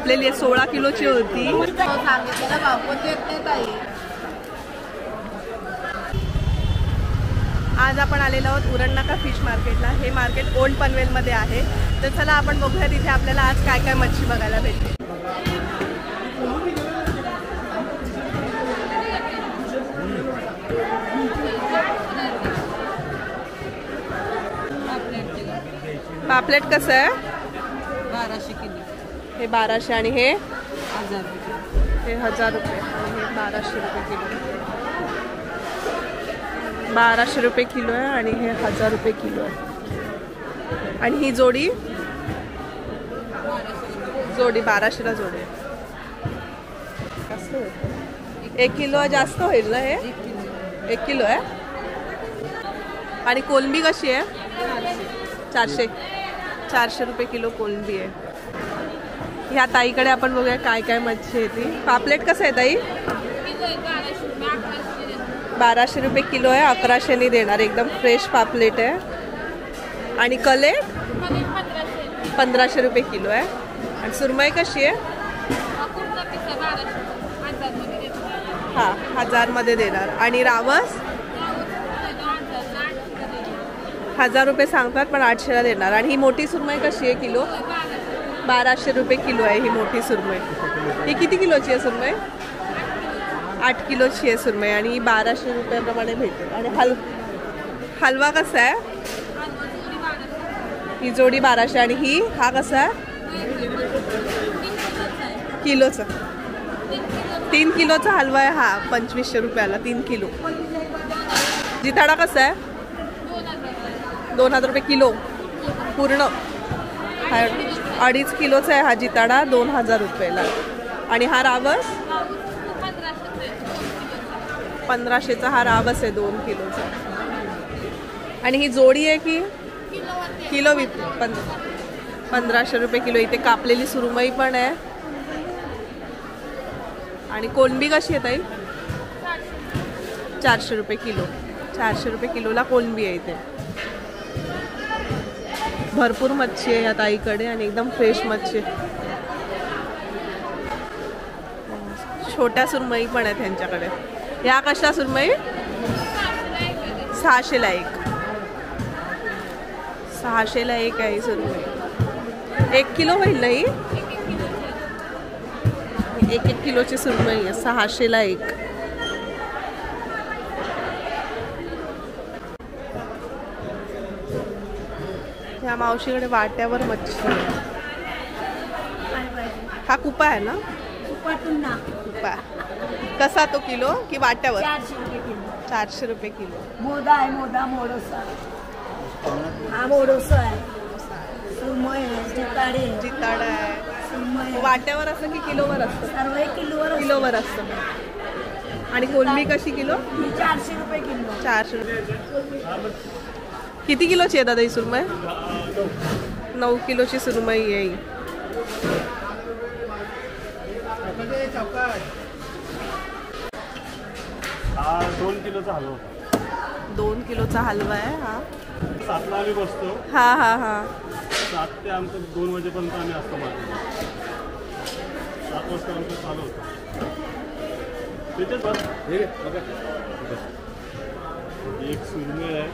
कापलेली आहे, 16 किलोची होती. आज आपण आलेलो आहोत उरण नाका फिश मार्केटला. हे मार्केट ओल्ड पनवेलमध्ये आहे. तर चला आपण बघूया तिथे आपल्याला आज काय काय मच्छी बघायला भेटते. पापलेट कसं आहे? 1200 किलो. हे 1200 आणि हे 1000 रुपये. हे 1000 रुपये आणि हे 1200 रुपये किलो. 1200 रुपये किलो आहे आणि हे 1000 रुपये किलो आहे. आणि ही जोडी 1200ला जोडी आहे. 1 किलो जास्त होईल ना हे? 1 किलो आहे. आणि कोलंबी कशी आहे? 400 रुपये किलो कोलंबी आहे. ह्या ताईकडे आपण बघूया काय काय मच्छी आहे ती. पापलेट कसं आहे ताई? 1200 रुपये किलो आहे. 1100 देणार. एकदम फ्रेश पापलेट आहे. आणि कलेट 1500 रुपये किलो आहे. आणि सुरमई कशी आहे? हां 1000 मध्ये देणार. आणि रावस 1000 रुपये सांगतात पण 800ला देणार. आणि ही मोठी सुरमई कशी आहे किलो? 1200 रुपये किलो आहे ही मोठी सुरमई. ही किती किलोची आहे सुरमई? 8 किलोची आहे सुरमई. आणि ही 1200 रुपयाप्रमाणे भेटेल. आणि हलवा कसा आहे? ही जोडी 1200. आणि ही हा कसा आहे? किलोचा. 3 किलोचा हलवा आहे हा 2500 रुपयाला 3 किलो. जिताडा कसा आहे? 2000 रुपये किलो पूर्ण. 2.5 किलोचा आहे हा जिताडा 2000 रुपयाला. आणि हा रावस 1500चा हा रावस आहे 2 किलोचा. आणि ही जोडी आहे की किलो 1500 रुपये किलो. इथे कापलेली सुरमई पण आहे. आणि कोलंबी कशी आहे ताई? 400 रुपये किलो. 400 रुपये किलोला कोलंबी आहे इथे. भरपूर मच्छी आहे या ताईकडे आणि एकदम फ्रेश मच्छी. छोट्या सुरमई पण आहेत त्यांच्याकडे. या कशा सुरमई? 600ला एक. 600ला एक आहे सुरमई. 1 किलो होईल नाही? 1 किलोची सुरमई आहे. 600ला एक. ह्या मावशीकडे वाट्यावर मच्छी आहे. हा कुपा आहे ना? कुपा कसा तो किलो की वाट्यावर? 400 रुपये किलो. मोदा आहे. मोडोसा. हा मोडोसा आहे. सुरमई आहे. जिताडा आहे. वाट्यावर असतं की किलोवर असतं? सर्व किलोवर असतं. आणि कोलंबी कशी किलो? 400 रुपये किलो. 400 रुपये. किती किलोची आहे दादा ही सुरमई? 9 किलोची सुरमई आहे. 2 किलोचा हलवा. 2 किलोचा हलवा आहे हा. 7ला आम्ही बसतो. हा हा हा. 7 ते आमचं 2 वाजेपर्यंत आम्ही असतो मार्केट. 7 वाजता आमचं चालू होतं. त्याच्यात बस हे बघा एक सुरमई आहे.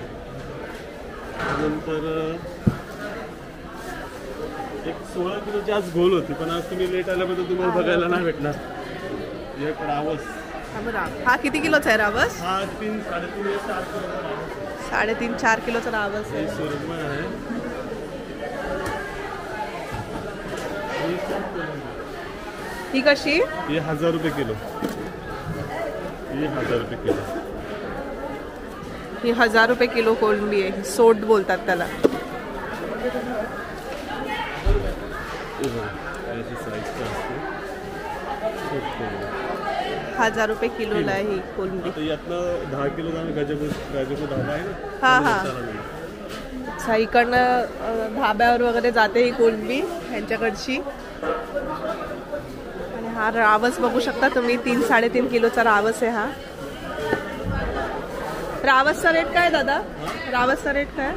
नंतर एक 16 किलोची आज गोल होती पण आज तुम्ही लेट आल्याबद्दल तुम्हाला बघायला नाही भेटणार. एक रावस. हा किती किलोचा आहे रावस? हा 3, 3.5, 4 किलोचा रावस. 3.5, 4 किलोचा रावस आहे. सुरमई आहे. ही कशी? ही 1000 रुपये किलो. ही 1000 रुपये किलो. ही 1000 रुपये किलो कोलंबी आहे. सोट बोलतात त्याला. 1000 रुपये किलोला आहे ही कोलंबी. यातनं 10 किलो गजबू धाबा आहे ना. हा हा. इकडनं धाब्यावर वगैरे जाते ही कोलंबी ह्यांच्याकडची. आणि हा रावस बघू शकता तुम्ही. 3-3.5 किलोचा रावस आहे हा. रावसचा रेट काय दादा? रावसचा रेट काय?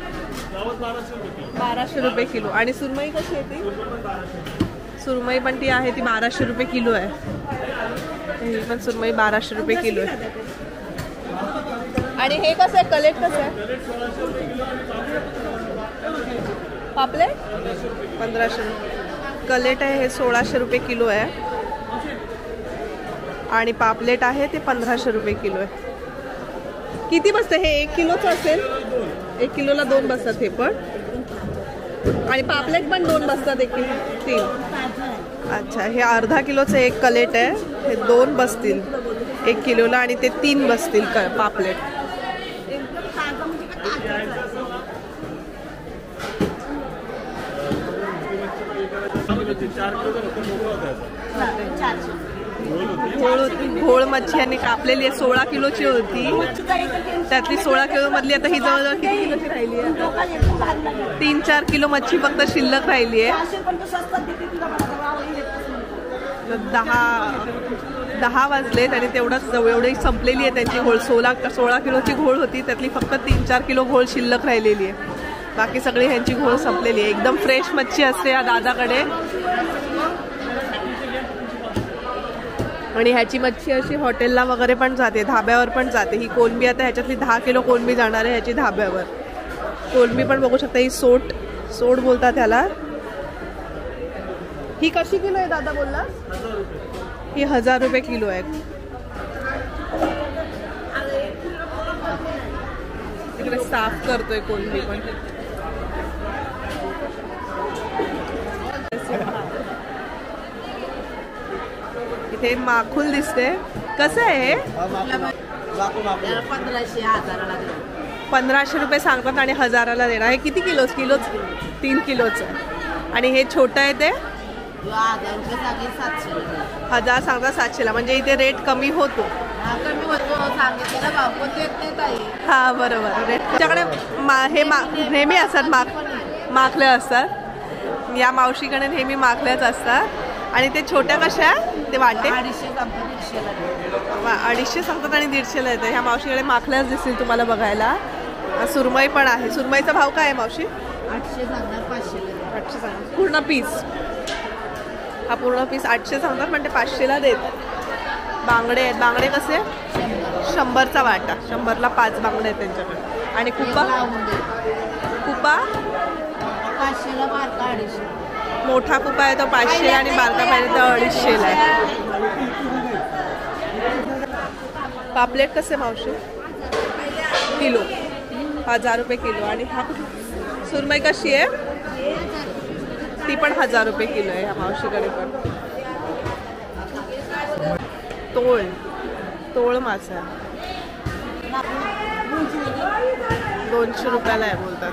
1200 रुपये किलो. आणि सुरमई कशी आहे ती? सुरमई पण ती आहे ती 1200 रुपये किलो आहे. ही पण सुरमई 1200 रुपये किलो आहे. आणि हे कसं आहे कलेट कसं आहे पापलेट 1500 रुपये. कलेट आहे हे 1600 रुपये किलो आहे आणि पापलेट आहे ते 1500 रुपये किलो आहे. किती बसतं हे 1 किलोचं असेल. 1 किलोला 2 बसतात हे पण आणि पापलेट पण 2 बसतात 1 किलो 3. अच्छा हे अर्धा किलोचं एक कलेट आहे हे 2 बसतील 1 किलोला आणि ते 3 बसतील पापलेट. घोळ मच्छी आणि कापलेली आहे 16 किलोची होती. त्यातली 16 किलो मधली आता ही जवळजवळ किती किलोची राहिली आहे. 3-4 किलो मच्छी फक्त शिल्लक राहिली आहे. 10 वाजलेत आणि तेवढंच एवढी संपलेली आहे त्यांची घोळ. 16 किलोची घोळ होती त्यातली फक्त 3-4 किलो घोळ शिल्लक राहिलेली आहे. बाकी सगळी ह्यांची घोळ संपलेली आहे. एकदम फ्रेश मच्छी असते या दादाकडे आणि ह्याची मच्छी अशी हॉटेलला वगैरे पण जाते धाब्यावर पण जाते. ही कोलंबी आता ह्याच्यातली 10 किलो कोलंबी जाणार आहे ह्याची धाब्यावर. कोलंबी पण बघू शकता ही सोड बोलतात ह्याला. ही कशी किलो आहे दादा बोलला. ही 1000 रुपये किलो आहे. तिकडे साफ करतोय कोलंबी पण. इथे माखुल दिसते. कसं आहे 1500 रुपये सांगतात आणि 1000ला देणार. हे किती किलोच 3 किलोचं आणि हे छोटं आहे ते 1000 सांगतात 700ला. म्हणजे इथे रेट कमी होतो. हा बरोबर. रेटच्याकडे हे नेहमी असतात माखले असतात. या मावशीकडे नेहमी माखल्याच असतात. आणि ते छोट्या कशा ते वाटे 250 सांगतात आणि 150ला येतं. ह्या मावशीकडे माखल्याच दिसतील तुम्हाला बघायला. सुरमई पण आहे. सुरमईचा भाव काय आहे मावशी. 800 सांगणार 500 सांगतात पूर्ण पीस. हा पूर्ण पीस 800 सांगतात पण ते 500ला देतात. बांगडे आहेत. बांगडे कसे 100चा वाटा. 100ला 5 बांगडे आहेत त्यांच्याकडे. आणि कुपा 500ला बारका 250. मोठा कुपा आहे तो 500 आणि बारका पाहिजे तो 250ला आहे. पापलेट कसे मावशी किलो 1000 रुपये किलो. आणि हा सुरमई कशी आहे ती पण 1000 रुपये किलो आहे ह्या मावशीकडे पण. तोळ मासा 200 रुपयाला आहे बोलतात.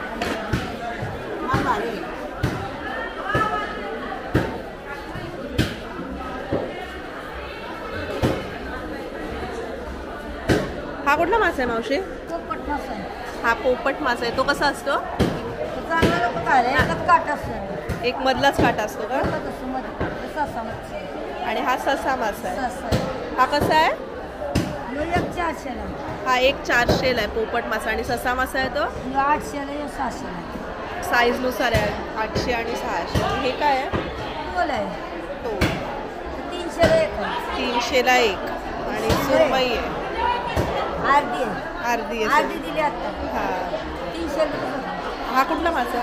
हा कुठला मासा आहे मावशी. हा पोपट मासा आहे. तो कसा असतो एक मधलाच काटा असतो का. आणि हा ससा मासा आहे. हा कसा आहे हा 400ला आहे पोपट मासा. आणि ससा मासा आहे तो 800ला 600ला. साईजनुसार आहे 800 आणि 600. हे काय आहे तो 300ला 1. आणि सुरमई आहे अर्धी दिली आता. हा 300. हा कुठला मासा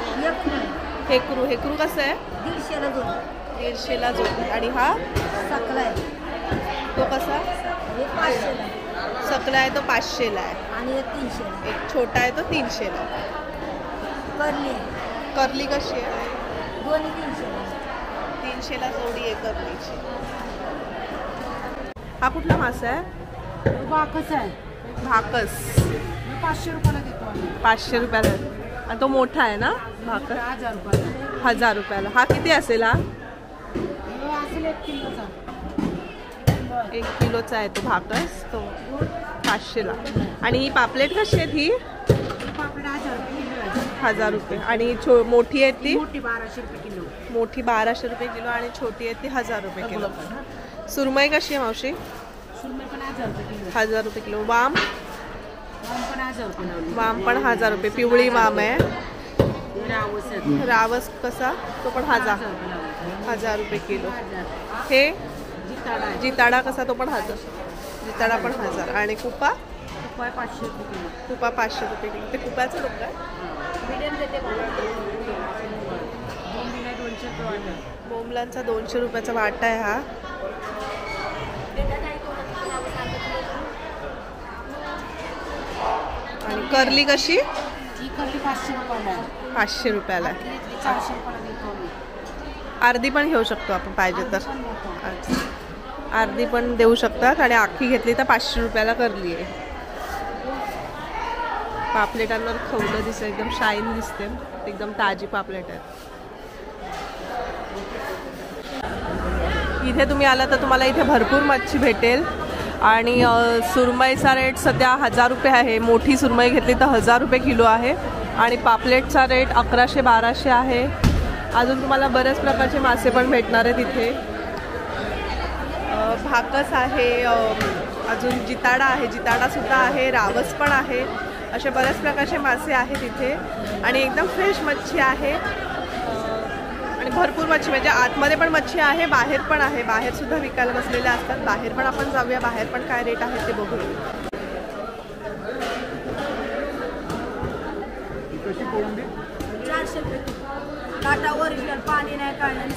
हेकरू कसं आहे 150ला 2. आणि हा सकला आहे तो कसा सकला आहे तो 500ला आहे. आणि 300. एक छोटा आहे तो 300ला. करली कशी आहे दोन्ही 300. 300ला जोडी आहे करलीची. हा कुठला मासा आहे भाकस आहे. भाकस 500 रुपयाला देतो. 500 रुपयाला. आणि तो मोठा आहे ना भाकस 1000 रुपयाला. 1000 रुपयाला. हा किती असेल हा असेल 1 किलोचा. 1 किलोचा आहे तो भाकस तो 500ला. आणि ही पापलेट कशी आहे ही पापड 1000 रुपये किलो आहे. 1000 रुपये. आणि मोठी आहे ती मोठी 1200 रुपये किलो. मोठी 1200 रुपये किलो आणि छोटी आहे ती 1000 रुपये किलो. सुरमई कशी आहे मावशी सुरमई पण 1000 रुपये किलो. 1000 रुपये किलो. वाम पण 1000 रुपये. वाम पण 1000 रुपये. पिवळी वाम आहे. रावस रावस कसा तो पण 1000. 1000 रुपये किलो. हे जिताडा आहे. जिताडा कसा? तो पण 1000. जिताडा पण 1000. आणि कुपा? रुपये 500 रुपये किलो. कुपा 500 रुपये किलो. ते कुपाचं डोकं आहे. मीडियम देते बोंबील 200 रुपये वाटा. बोंबलांचा 200 रुपयाचा वाटा आहे हा. आणि कर्ली कशी? ही कर्ली 500 रुपयाला आहे. 500 रुपयाला आहे. 400 रुपयाला देतो आम्ही. अर्धी पण घेऊ शकतो आपण पाहिजे तर. पण देतो. अच्छा. अर्धी पण देऊ शकतात आणि आखी घेतली तर 500 रुपयाला करली आहे. पापलेटांवर खवलं दिसतं, एकदम शाईन दिसते, एकदम ताजी पापलेट आहे. इथे तुम्ही आला तर तुम्हाला इथे भरपूर मच्छी भेटेल. आणि सुरमईचा रेट सध्या 1000 रुपये आहे. मोठी सुरमई घेतली तर 1000 रुपये किलो आहे. आणि पापलेटचा रेट 1100-1200 आहे. अजून तुम्हाला बऱ्याच प्रकारचे मासे पण भेटणार आहेत इथे. भाकस आहे, अजून जिताडा आहे, जिताडासुद्धा आहे, रावस पण आहे. असे बऱ्याच प्रकारचे मासे आहेत इथे. आणि एकदम फ्रेश मच्छी आहे. आणि भरपूर मच्छी, म्हणजे आतमध्ये पण मच्छी आहे, बाहेर पण आहे. बाहेरसुद्धा विकायला बसलेल्या असतात. बाहेर पण आपण जाऊया, बाहेर पण काय रेट आहे ते बघू. कशी कोळंबी? 400 रुपये किलो. काटा ओरिजिनल, पाणी नाही काय नाही.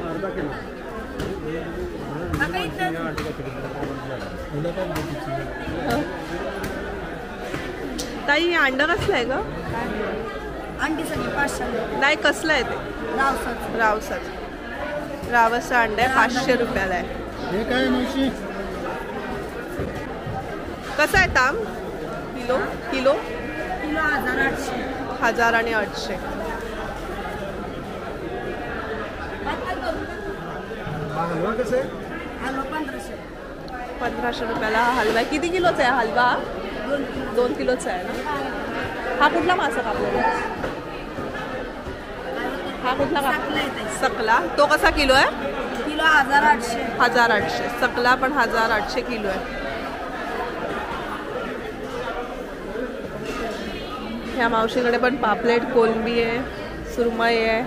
अर्धा किलो. ताई हे अंडं कसलं आहे ग? अंडी सगळी 500. नाही, कसलं आहे ते? रावसाचं. रावसचं अंडं आहे, 500 रुपयाला आहे. हे काय मावशी? कसं आहे ताम? किलो? किलो 1800. 1000 आणि 800. हलवा कसं आहे? हलवा 1500. 1500 रुपयाला हा हलवा आहे. किती किलोचा आहे हलवा? 2 किलोचा आहे ना. हा कुठला मासा कापलेला? हा कुठला कापला? सकला. तो कसा किलो आहे? किलो 1800. 1800. सकला पण 1800 किलो आहे. ह्या मावशीकडे पण पापलेट, कोलंबी आहे, सुरमई आहे,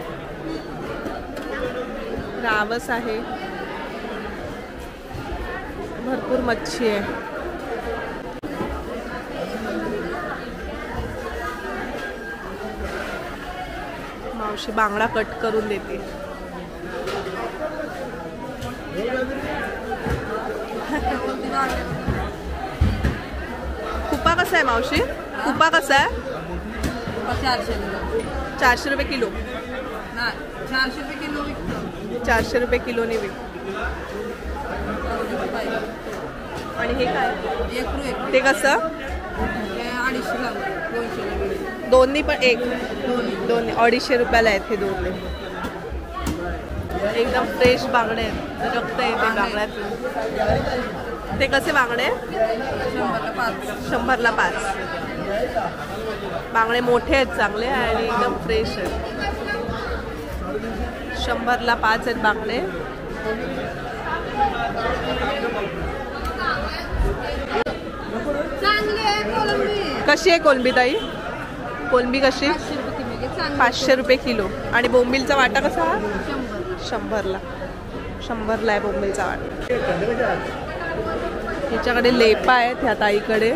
रावस आहे, भरपूर मच्छी आहे. मावशी बांगडा कट करून देते. कुपा कसा आहे मावशी? कुपा कसा आहे? 400 रुपये किलो. 400 रुपये किलो विकतो. 400 रुपये किलोने विक. आणि हे काय? ते कसं? 250. दोन्ही पण एक? दोन्ही 250 रुपयाला आहेत हे दोन्ही. एकदम फ्रेश बांगडे आहेत, रक्त आहे ते बांगड्यात. ते कसे बांगडे? 100ला 5. बांगडे मोठे आहेत चांगले आणि एकदम फ्रेश आहेत. 100ला 5 आहेत बांगडे. कशी आहे कोलंबी ताई? कोलंबी कशी? 500 रुपये किलो. आणि बोंबीलचा वाटा कसा? 100ला. 100ला आहे बोंबीलचा वाटा. हिच्याकडे लेपा आहेत ह्या ताईकडे.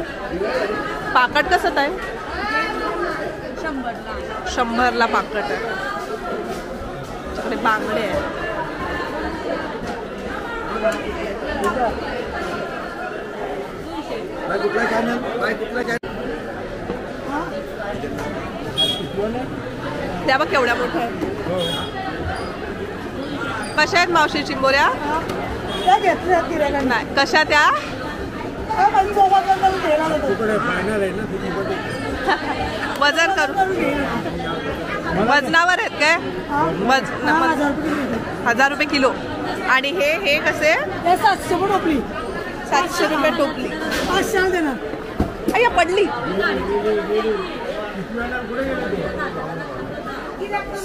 पाकट कसं ताई? 100ला पाकट आहे. हिच्याकडे बांगडे आहे. त्या बघ केवढ्या मोठ्या आहेत. कशा आहेत मावशी चिंबोऱ्या? नाही, कशा त्या? वजन करू? वजनावर आहेत काय? 1000 रुपये किलो. आणि हे कसे? 700 रुपये टोपली. अय्या पडली.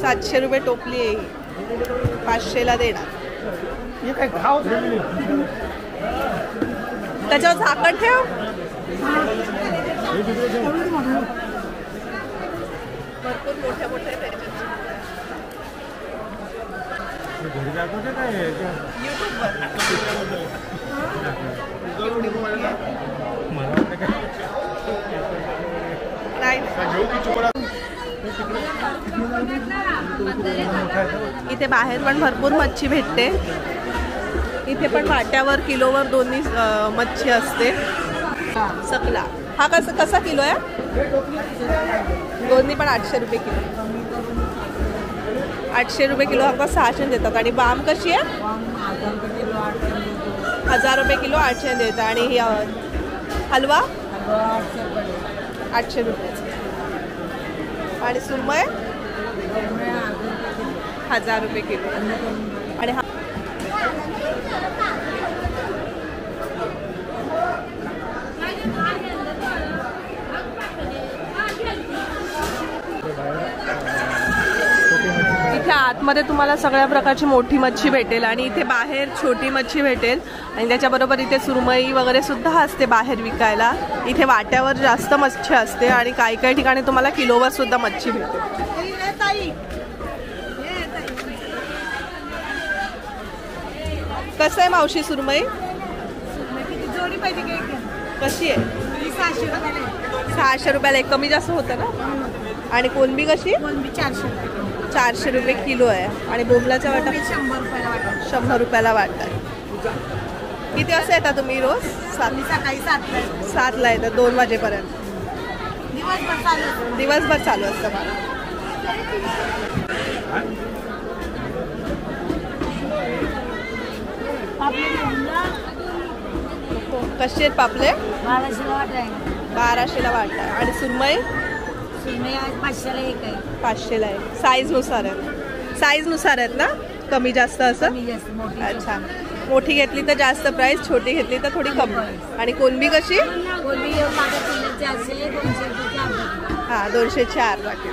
700 रुपये टोपली आहे ही. 500ला देणार. त्याच्यावर झाकण ठेव. भरपूर मोठ्या मोठ्या घरी दाखवते काय मला वाटतं काय इथे बाहेर पण भरपूर मच्छी भेटते. इथे पण वाट्यावर किलोवर दोन्ही मच्छी असते. सकला हा कसा किलो आहे? दोन्ही पण 800 रुपये किलो. 800 रुपये किलो हमका 600 देतात. आणि बाम कशी आहे? 1000 रुपये किलो 800 देतात. आणि ही हलवा 800 रुपये. आणि सुरमई 1000 रुपये किलो. आणि हा इथे आतमध्ये तुम्हाला सगळ्या प्रकारची मोठी मच्छी भेटेल आणि इथे बाहेर छोटी मच्छी भेटेल. आणि त्याच्याबरोबर इथे सुरमई वगैरे सुद्धा असते बाहेर विकायला. इथे वाट्यावर जास्त मच्छी असते आणि काही काही ठिकाणी तुम्हाला किलोवर सुद्धा मच्छी भेटेल. कसं आहे मावशी सुरमई? जोडी पाहिजे कशी आहे? 600 रुपयाला एक. कमी जास्त होतं ना. आणि कोलंबी कशी? 400 रुपये किलो आहे. आणि बोंबलाच्या वाटा 100 रुपयाला वाटा. किती वाजता येता तुम्ही रोज? सकाळी 7ला येतात 2 वाजेपर्यंत. दिवसभर चालू असतं मला. कशी आहेत पापले? 1200ला वाटा. आणि सुरमई 500ला एक आहे. 500ला आहे. साईजनुसार आहेत. साईजनुसार आहेत ना? कमी जास्त असं? अच्छा. मोठी घेतली तर जास्त प्राइस, छोटी घेतली तर थोडी कमी. आणि कोलंबी कशी? हां 204 वाटे.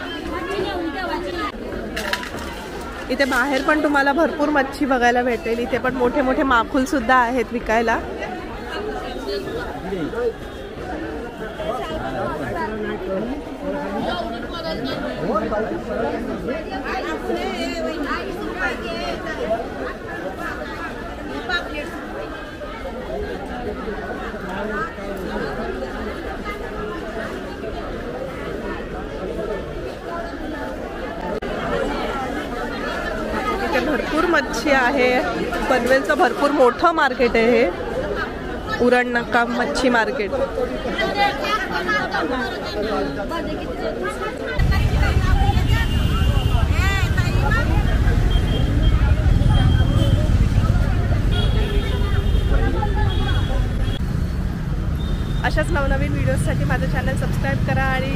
इथे बाहेर पण तुम्हाला भरपूर मच्छी बघायला भेटेल. इथे पण मोठे मोठे माकुल सुद्धा आहेत विकायला. इथे भरपूर मच्छी आहे. पनवेलचं भरपूर मोठं मार्केट आहे हे. उरण नाका मच्छी मार्केट. अशाच नवनवीन व्हिडिओजसाठी माझं चॅनल सबस्क्राईब करा आणि